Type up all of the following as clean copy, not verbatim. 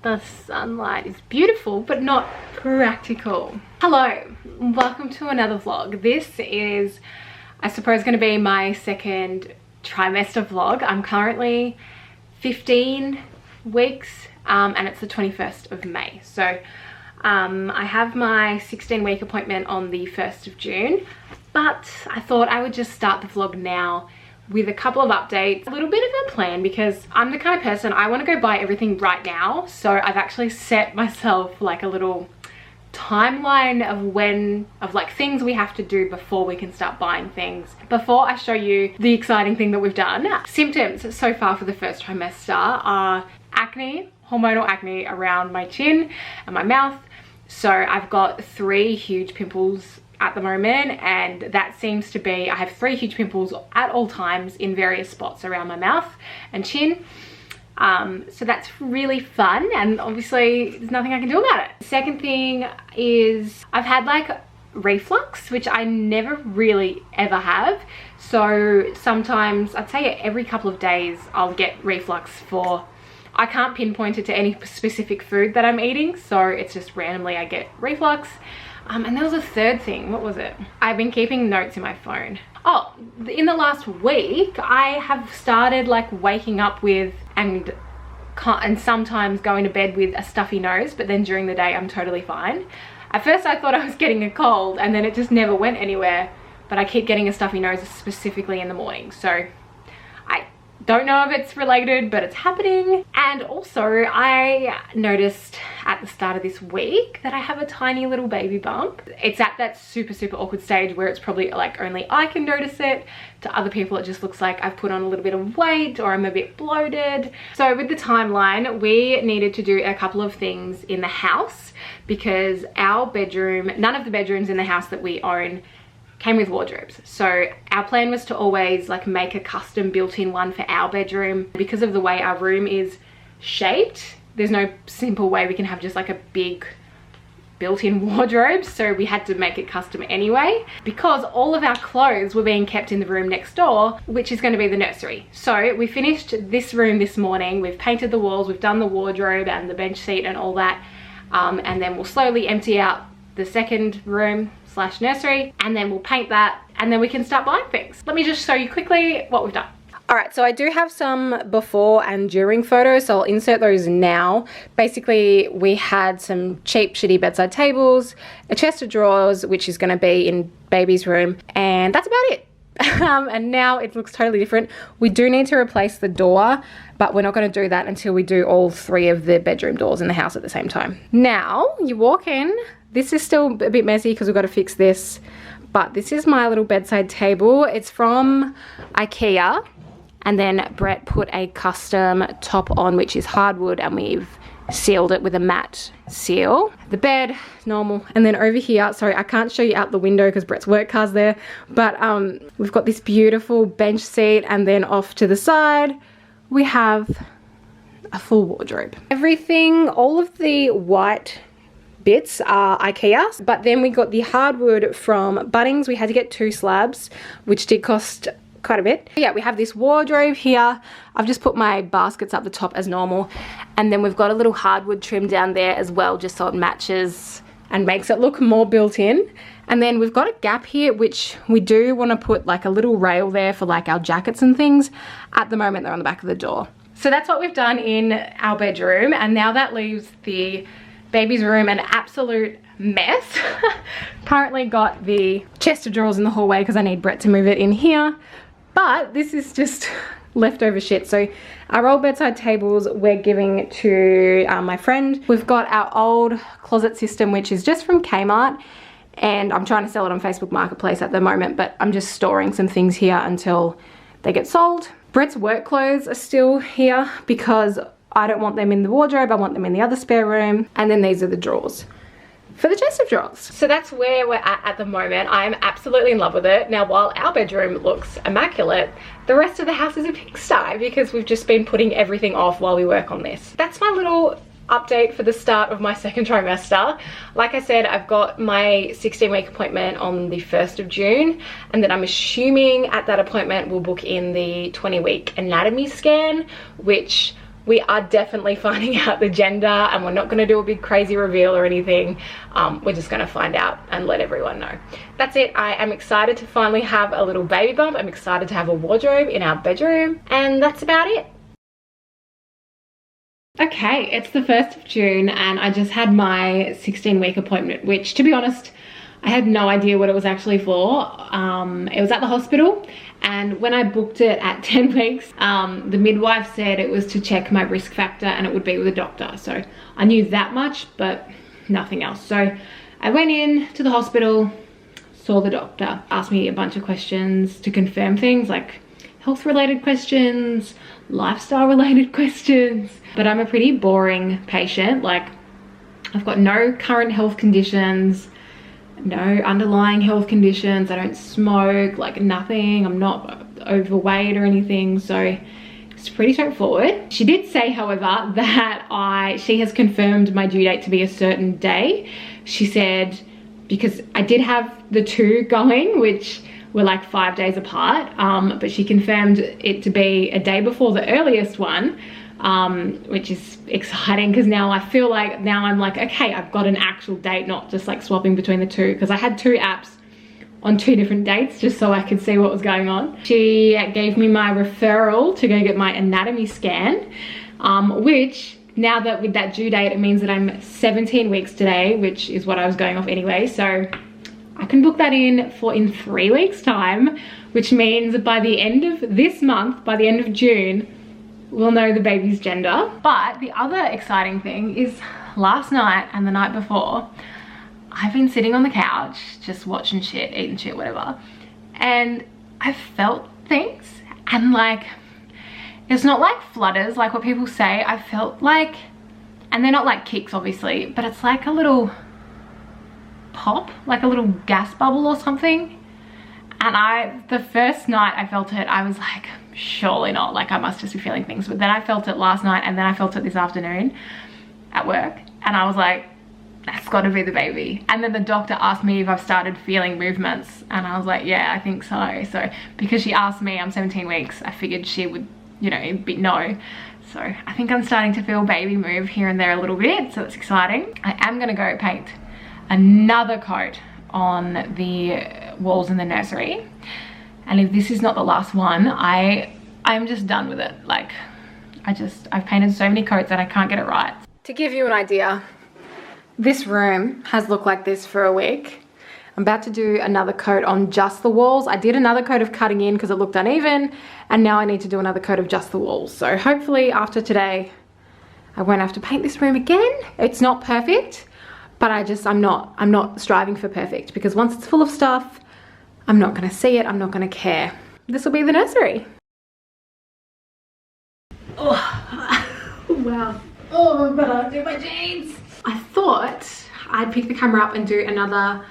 The sunlight is beautiful, but not practical. Hello, welcome to another vlog. This is, I suppose, going to be my second trimester vlog. I'm currently 15 weeks and it's the 21st of May. So I have my 16-week appointment on the 1st of June, but I thought I would just start the vlog now with a couple of updates, a little bit of a plan, because I'm the kind of person, I want to go buy everything right now. So I've actually set myself like a little timeline of like things we have to do before we can start buying things. Before I show you the exciting thing that we've done, symptoms so far for the first trimester are acne, hormonal acne around my chin and my mouth. So I've got 3 huge pimples at the moment, and that seems to be, I have 3 huge pimples at all times in various spots around my mouth and chin. So that's really fun, and obviously there's nothing I can do about it. Second thing is I've had like reflux, which I never really ever have. So sometimes, I'd say every couple of days I'll get reflux for, I can't pinpoint it to any specific food that I'm eating, so it's just randomly I get reflux. And there was a third thing. What was it? I've been keeping notes in my phone. Oh, in the last week I have started like waking up with and sometimes going to bed with a stuffy nose, but then during the day I'm totally fine. At first I thought I was getting a cold, and then it just never went anywhere, but I keep getting a stuffy nose specifically in the morning. So I don't know if it's related, but it's happening. And also I noticed at the start of this week that I have a tiny little baby bump. It's at that super awkward stage where it's probably like only I can notice it. To other people it just looks like I've put on a little bit of weight or I'm a bit bloated. So with the timeline, we needed to do a couple of things in the house because our bedroom, none of the bedrooms in the house that we own came with wardrobes. So our plan was to always like make a custom built-in one for our bedroom. Because of the way our room is shaped, there's no simple way we can have just like a big built-in wardrobe, so we had to make it custom anyway, because all of our clothes were being kept in the room next door, which is going to be the nursery. So we finished this room this morning, we've painted the walls, we've done the wardrobe and the bench seat and all that, and then we'll slowly empty out the second room / nursery, and then we'll paint that, and then we can start buying things. Let me just show you quickly what we've done. Alright, so I do have some before and during photos, so I'll insert those now. Basically, we had some cheap, shitty bedside tables, a chest of drawers, which is going to be in baby's room, and that's about it. And now it looks totally different. We do need to replace the door, but we're not going to do that until we do all 3 of the bedroom doors in the house at the same time. Now, you walk in. This is still a bit messy because we've got to fix this, but this is my little bedside table. It's from IKEA, and then Brett put a custom top on, which is hardwood, and we've sealed it with a matte seal. The bed, normal. And then over here, sorry, I can't show you out the window because Brett's work car's there, but we've got this beautiful bench seat, and then off to the side, we have a full wardrobe. Everything, all of the white bits are IKEA, but then we got the hardwood from Bunnings. We had to get 2 slabs, which did cost quite a bit. Yeah, we have this wardrobe here. I've just put my baskets up the top as normal, and then we've got a little hardwood trim down there as well, just so it matches and makes it look more built in. And then we've got a gap here, which we do want to put like a little rail there for like our jackets and things. At the moment they're on the back of the door. So that's what we've done in our bedroom, and now that leaves the baby's room an absolute mess. Currently got the chest of drawers in the hallway because I need Brett to move it in here, but this is just leftover shit. So our old bedside tables we're giving to my friend. We've got our old closet system, which is just from Kmart, and I'm trying to sell it on Facebook Marketplace at the moment, but I'm just storing some things here until they get sold. Brett's work clothes are still here because I don't want them in the wardrobe, I want them in the other spare room. And then these are the drawers for the chest of drawers. So that's where we're at the moment. I'm absolutely in love with it. Now, while our bedroom looks immaculate, the rest of the house is a pigsty because we've just been putting everything off while we work on this. That's my little update for the start of my second trimester. Like I said, I've got my 16-week appointment on the 1st of June, and then I'm assuming at that appointment we'll book in the 20-week anatomy scan, which we are definitely finding out the gender, and we're not going to do a big crazy reveal or anything. We're just going to find out and let everyone know. That's it. I am excited to finally have a little baby bump. I'm excited to have a wardrobe in our bedroom, and that's about it. Okay, it's the 1st of June and I just had my 16-week appointment, which, to be honest, I had no idea what it was actually for. It was at the hospital, and when I booked it at 10 weeks, the midwife said it was to check my risk factor and it would be with a doctor. So I knew that much, but nothing else. So I went in to the hospital, saw the doctor, asked me a bunch of questions to confirm things like health-related questions, lifestyle-related questions. But I'm a pretty boring patient. Like, I've got no current health conditions, no underlying health conditions. I don't smoke, like nothing. I'm not overweight or anything. So it's pretty straightforward. She did say, however, that she has confirmed my due date to be a certain day. She said, because I did have the 2 going, which were like 5 days apart, but she confirmed it to be a day before the earliest one, which is exciting because now I feel like I'm like, okay, I've got an actual date, not just like swapping between the 2, because I had 2 apps on 2 different dates just so I could see what was going on. She gave me my referral to go get my anatomy scan, which, now that with that due date, it means that I'm 17 weeks today, which is what I was going off anyway. So I can book that in 3 weeks time, which means by the end of this month, by the end of June, we'll know the baby's gender. But the other exciting thing is last night and the night before, I've been sitting on the couch, just watching shit, eating shit, whatever. And I felt things, and like, it's not like flutters, like what people say. I felt like, and they're not like kicks obviously, but it's like a little pop, like a little gas bubble or something. And the first night I felt it, I was like, surely not, like I must just be feeling things. But then I felt it last night, and then I felt it this afternoon at work, and I was like, that's got to be the baby. And then the doctor asked me if I've started feeling movements, and I was like, yeah, I think so. So because she asked me, I'm 17 weeks, I figured she would, you know, no. So I think I'm starting to feel baby move here and there a little bit, so it's exciting. I am gonna go paint another coat on the walls in the nursery, and if this is not the last one, I'm just done with it. Like, I've painted so many coats that I can't get it right. To give you an idea, this room has looked like this for a week. I'm about to do another coat on just the walls. I did another coat of cutting in because it looked uneven, and now I need to do another coat of just the walls. So hopefully after today, I won't have to paint this room again. It's not perfect, but I'm not striving for perfect, because once it's full of stuff, I'm not gonna see it, I'm not gonna care. This will be the nursery. Oh, wow. Oh, I've gotta do my jeans. I thought I'd pick the camera up and do another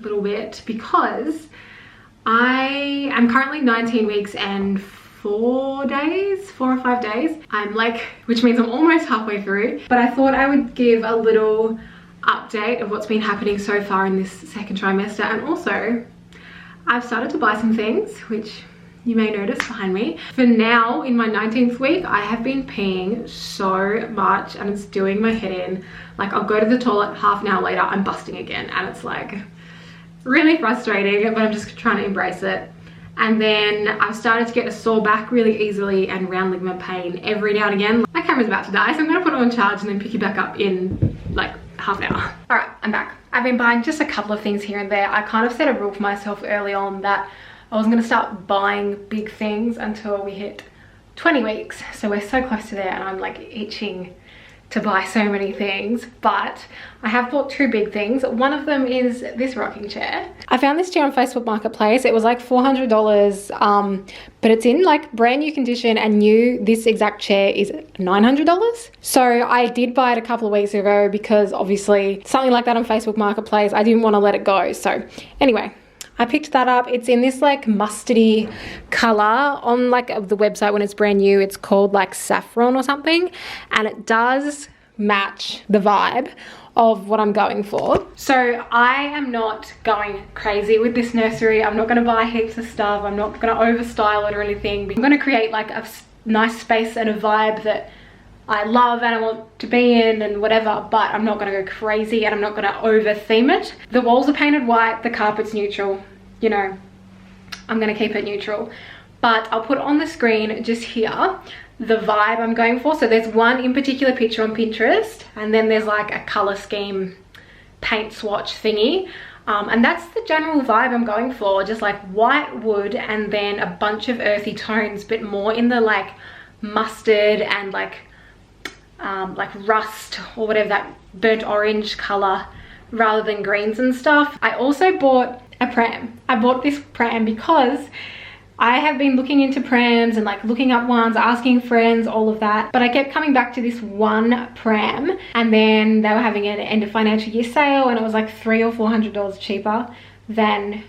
little bit, because I am currently 19 weeks and 4 or 5 days. I'm like, which means I'm almost halfway through, but I thought I would give a little update of what's been happening so far in this 2nd trimester. And also, I've started to buy some things, which you may notice behind me. For now, in my 19th week, I have been peeing so much, and it's doing my head in. Like, I'll go to the toilet, half an hour later, I'm busting again, and it's like really frustrating, but I'm just trying to embrace it. And then I've started to get a sore back really easily and round ligament pain every now and again. My camera's about to die, so I'm gonna put it on charge and then pick you back up in like half an hour. All right, I'm back. I've been buying just a couple of things here and there. I kind of set a rule for myself early on that I wasn't gonna start buying big things until we hit 20 weeks. So we're so close to there, and I'm like itching to buy so many things, but I have bought 2 big things. One of them is this rocking chair. I found this chair on Facebook Marketplace. It was like $400, but it's in like brand new condition, and this exact chair is $900. So I did buy it a couple of weeks ago, because obviously something like that on Facebook Marketplace, I didn't want to let it go. So anyway, I picked that up. It's in this like mustardy color. On like the website when it's brand new, it's called like saffron or something, and it does match the vibe of what I'm going for. So I am not going crazy with this nursery. I'm not going to buy heaps of stuff. I'm not going to overstyle it or anything. I'm going to create like a nice space and a vibe that I love and I want to be in and whatever, but I'm not going to go crazy and I'm not going to over theme it. The walls are painted white, the carpet's neutral, you know, I'm going to keep it neutral. But I'll put on the screen just here the vibe I'm going for. So there's one in particular picture on Pinterest, and then there's like a color scheme paint swatch thingy. And that's the general vibe I'm going for, just like white wood and then a bunch of earthy tones, but more in the like mustard and like rust or whatever, that burnt orange color rather than greens and stuff. I also bought a pram. I bought this pram because I have been looking into prams and like looking up ones, asking friends, all of that, but I kept coming back to this one pram, and then they were having an end of financial year sale and it was like $300 or $400 cheaper than,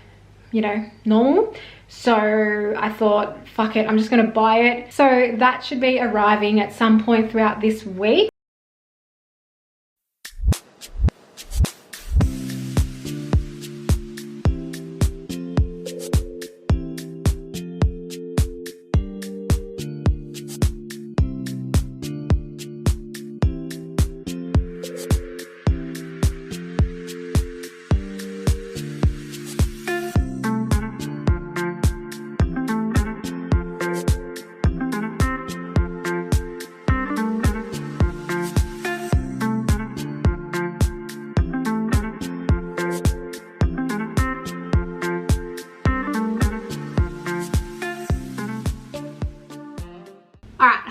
you know, normal. So I thought, fuck it, I'm just gonna buy it. So that should be arriving at some point throughout this week.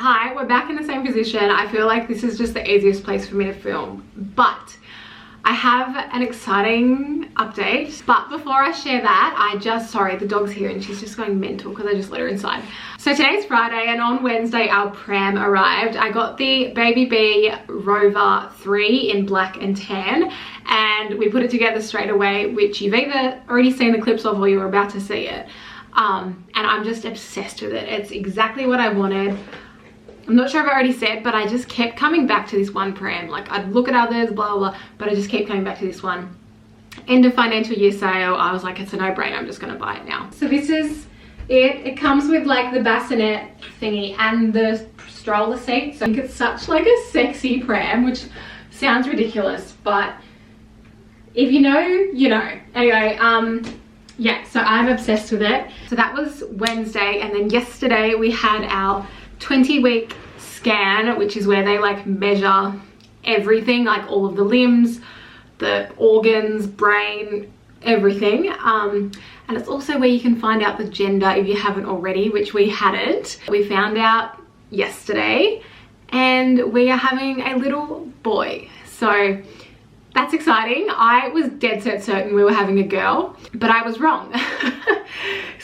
Hi, we're back in the same position. I feel like this is just the easiest place for me to film, but I have an exciting update. But before I share that, sorry, the dog's here and she's just going mental because I just let her inside. So today's Friday and on Wednesday our pram arrived. I got the Baby B Rover 3 in black and tan, and we put it together straight away, which you've either already seen the clips of or you're about to see it. And I'm just obsessed with it. It's exactly what I wanted. I'm not sure if I already said, but I just kept coming back to this one pram. Like, I'd look at others, blah, blah, blah, but I just kept coming back to this one. End of financial year sale, I was like, it's a no-brainer, I'm just gonna buy it now. So this is it. It comes with like the bassinet thingy and the stroller seat. So I think it's such like a sexy pram, which sounds ridiculous, but if you know, you know. Anyway, yeah, so I'm obsessed with it. So that was Wednesday, and then yesterday we had our 20-week scan, which is where they like measure everything, like all of the limbs, the organs, brain, everything. And it's also where you can find out the gender if you haven't already, which we hadn't. We found out yesterday, and we are having a little boy. So that's exciting. I was dead set certain we were having a girl, but I was wrong.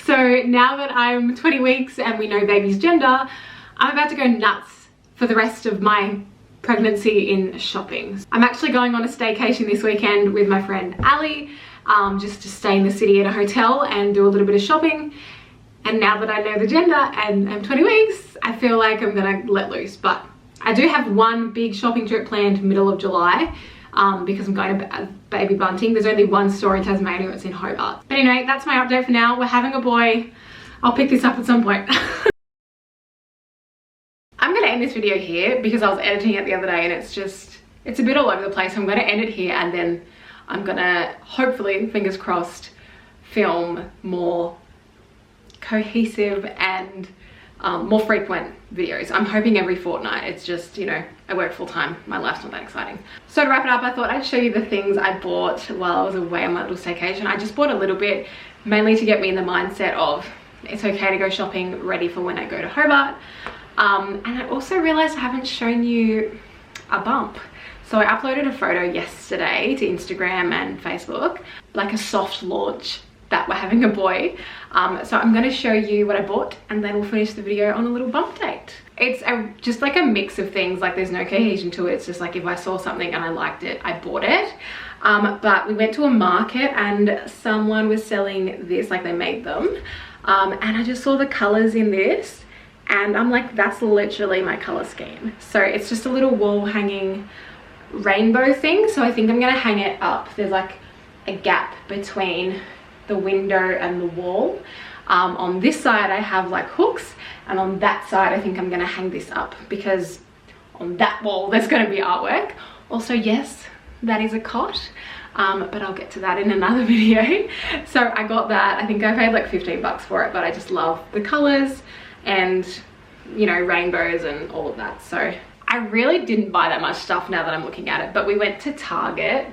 So now that I'm 20 weeks and we know baby's gender, I'm about to go nuts for the rest of my pregnancy in shopping. I'm actually going on a staycation this weekend with my friend Ali, just to stay in the city at a hotel and do a little bit of shopping. And now that I know the gender and I'm 20 weeks, I feel like I'm gonna let loose. But I do have one big shopping trip planned middle of July, because I'm going to baby bunting. There's only one store in Tasmania, it's in Hobart. But anyway, that's my update for now. We're having a boy. I'll pick this up at some point. I'm gonna end this video here because I was editing it the other day and it's a bit all over the place. I'm gonna end it here, and then I'm gonna hopefully, fingers crossed, film more cohesive and more frequent videos. I'm hoping every fortnight. It's just, you know, I work full time. My life's not that exciting. So to wrap it up, I thought I'd show you the things I bought while I was away on my little staycation. I just bought a little bit, mainly to get me in the mindset of it's okay to go shopping ready for when I go to Hobart. And I also realized I haven't shown you a bump. So I uploaded a photo yesterday to Instagram and Facebook, like a soft launch that we're having a boy. So I'm gonna show you what I bought, and then we'll finish the video on a little bump date. It's just like a mix of things. Like, there's no cohesion to it. It's just like if I saw something and I liked it, I bought it. But we went to a market and someone was selling this, like they made them. And I just saw the colors in this, and I'm like, that's literally my color scheme. So it's just a little wall hanging rainbow thing. So I think I'm gonna hang it up. There's like a gap between the window and the wall. On this side I have like hooks, and on that side I think I'm gonna hang this up because on that wall there's gonna be artwork. Also, yes, that is a cot, but I'll get to that in another video. So I got that. I think I paid like 15 bucks for it, but I just love the colors and, you know, rainbows and all of that. So I really didn't buy that much stuff now that I'm looking at it, but we went to Target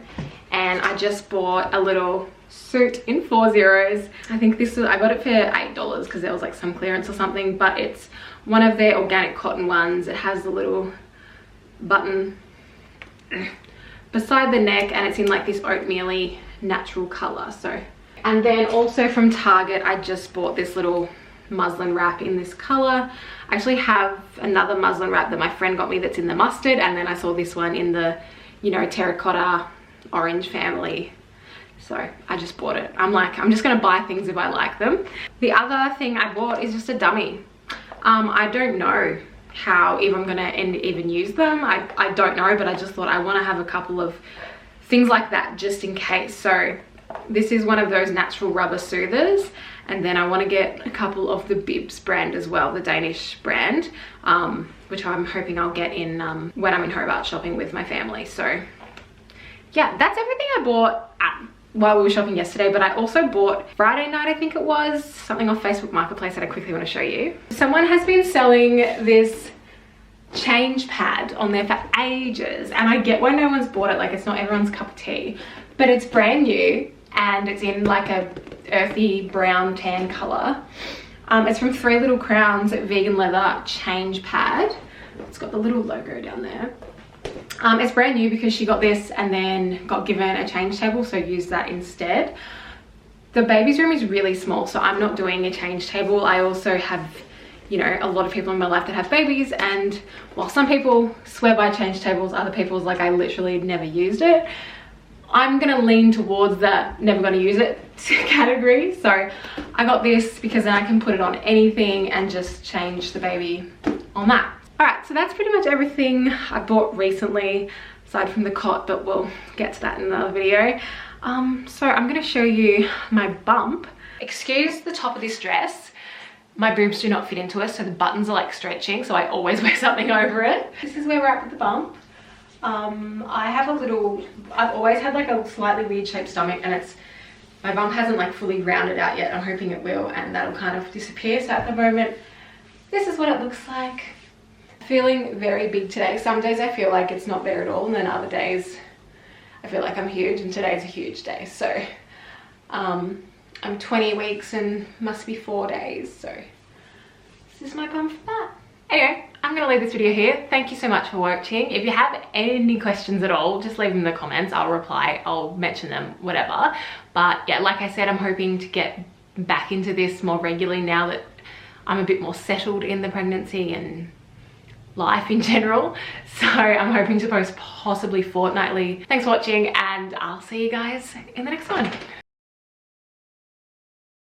and I just bought a little suit in 4 zeros. I think this was, I got it for $8 because there was like some clearance or something, but it's one of their organic cotton ones. It has the little button beside the neck and it's in like this oatmeal-y natural color. So, and then also from Target I just bought this little muslin wrap in this color. I actually have another muslin wrap that my friend got me that's in the mustard, and then I saw this one in the, you know, terracotta orange family. So I just bought it. I'm like, I'm just gonna buy things if I like them. The other thing I bought is just a dummy. I don't know how if I'm gonna even use them. I don't know, but I just thought I want to have a couple of things like that just in case. So this is one of those natural rubber soothers, and then I want to get a couple of the Bibs brand as well, the Danish brand, which I'm hoping I'll get in when I'm in Hobart shopping with my family. So yeah, that's everything I bought while we were shopping yesterday. But I also bought Friday night, I think it was, something off Facebook Marketplace that I quickly want to show you. Someone has been selling this change pad on there for ages, and I get why no one's bought it, like it's not everyone's cup of tea, but it's brand new and it's in like a earthy brown tan color. It's from Three Little Crowns vegan leather change pad. It's got the little logo down there. It's brand new because she got this and then got given a change table, so use that instead. The baby's room is really small, so I'm not doing a change table. I also have, you know, a lot of people in my life that have babies, and while some people swear by change tables, other people's like, I literally never used it. I'm gonna lean towards the never gonna use it category. So I got this because then I can put it on anything and just change the baby on that. All right, so that's pretty much everything I bought recently, aside from the cot, but we'll get to that in another video. So I'm gonna show you my bump. Excuse the top of this dress. My boobs do not fit into it, so the buttons are like stretching, so I always wear something over it. This is where we're at with the bump. I have a little, I've always had like a slightly weird shaped stomach, and it's, my bump hasn't like fully rounded out yet. I'm hoping it will, and that'll kind of disappear. So at the moment, this is what it looks like. Feeling very big today. Some days I feel like it's not there at all, and then other days I feel like I'm huge, and today's a huge day. So I'm 20 weeks and must be 4 days, so this is my bump for that. Anyway, I'm gonna leave this video here. Thank you so much for watching. If you have any questions at all, just leave them in the comments. I'll reply, I'll mention them, whatever. But yeah, like I said, I'm hoping to get back into this more regularly now that I'm a bit more settled in the pregnancy and life in general. So I'm hoping to post possibly fortnightly. Thanks for watching, and I'll see you guys in the next one.